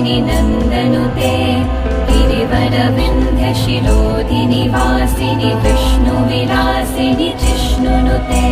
शिरोधिनि नन्दनुते गिरिवरविन्ध्यशिरोधिनि वासिनि विष्णुविलासिनि जिष्णुनुते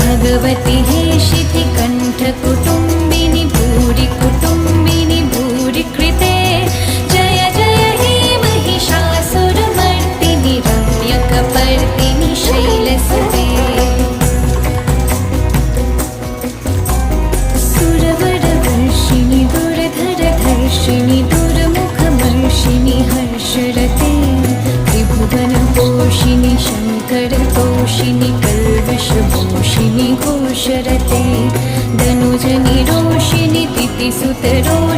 भगवति हेशिति कण्ठकुटुम्बिनि भूरि कुटुम्बिनि भूरि कृते जय जय हे महिषासुरमर्दिनि रम्यकपर्दिनि शैलसुते सुरवरवर्षिणि दुर्धरधर्षिणि दुर्मुखमर्षिणि हर्षरते त्रिभुवनपोषिणि शङ्करतोषिणि कल्विषभूषिणि घोषरते धनुजनि रोषिणि तिथिसुतरोषिणि